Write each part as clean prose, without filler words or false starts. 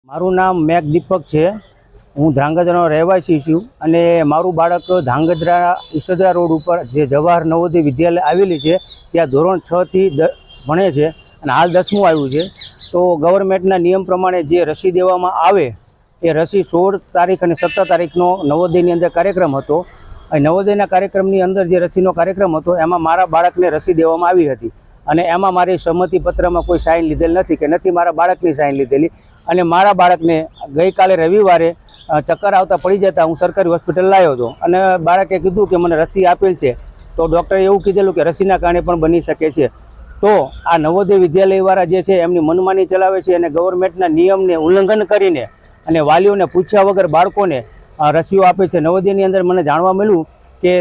મારું નામ મેઘ દીપક છે। હું ધ્રાંગધ્રાનો રહેવાસી છું અને મારું બાળક ધ્રાંગધ્રા ઈસદરા રોડ ઉપર જે જવાહર નવોદય વિદ્યાલય આવેલી છે ત્યાં ધોરણ 6 થી ભણે છે અને હાલ 10મું આવ્યું છે। તો ગવર્મેન્ટના નિયમ પ્રમાણે જે રસી દેવામાં આવે એ રસી 16 તારીખ અને 17 તારીખનો નવોદયની અંદર કાર્યક્રમ હતો। અને નવોદયના કાર્યક્રમની અંદર જે રસીનો કાર્યક્રમ હતો એમાં મારા બાળકને રસી દેવામાં આવી હતી અને એમાં મારી સંમતિ પત્રમાં કોઈ સાઇન લીધેલ નથી કે નથી મારા બાળકની સાઇન લીધેલી। અને મારા બાળકને ગઈકાલે રવિવારે ચક્કર આવતા પડી જતા હું સરકારી હોસ્પિટલ લાવ્યો હતો અને બાળકે કીધું કે મને રસી આપેલ છે તો ડૉક્ટરે એવું કીધેલું કે રસીના કારણે પણ બની શકે છે। તો આ નવોદય વિદ્યાલયવાળા જે છે એમની મનમાની ચલાવે છે અને ગવર્મેન્ટના નિયમને ઉલ્લંઘન કરીને અને વાલીઓને પૂછ્યા વગર બાળકોને રસીઓ આપે છે। નવોદયની અંદર મને જાણવા મળ્યું કે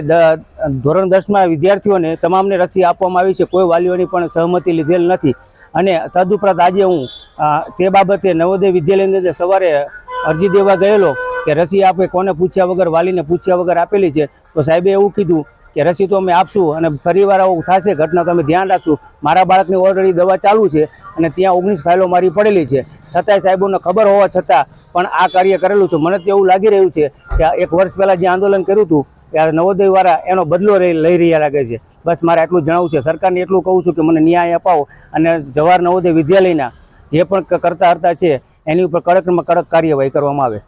ધોરણ 10માં વિદ્યાર્થીઓને તમામને રસી આપવામાં આવી છે, કોઈ વાલીઓની પણ સહમતિ લીધેલ નથી। અને તદુપરાંત આજે હું તે બાબતે નવોદય વિદ્યાલયની અંદર સવારે અરજી દેવા ગયેલો કે રસી આપે કોને પૂછ્યા વગર, વાલીને પૂછ્યા વગર આપેલી છે। તો સાહેબે એવું કીધું કે રસી તો અમે આપશું અને ફરીવાર આવું થશે ઘટના તો અમે ધ્યાન રાખશું। મારા બાળકની ઓલરેડી દવા ચાલુ છે અને ત્યાં 19 ફાઇલો મારી પડેલી છે, છતાંય સાહેબોને ખબર હોવા છતાં પણ આ કાર્ય કરેલું છે। મને તો એવું લાગી રહ્યું છે કે 1 વર્ષ પહેલાં જે આંદોલન કર્યું હતું ત્યારે નવોદયવાળા એનો બદલો લઈ રહ્યા લાગે છે। બસ મારે આટલું જણાવવું છે। સરકારને એટલું કહું છું કે મને ન્યાય અપાવો અને જવાહર નવોદય વિદ્યાલયના જે પણ કરતા હરતા છે એની ઉપર કડકમાં કડક કાર્યવાહી કરવામાં આવે।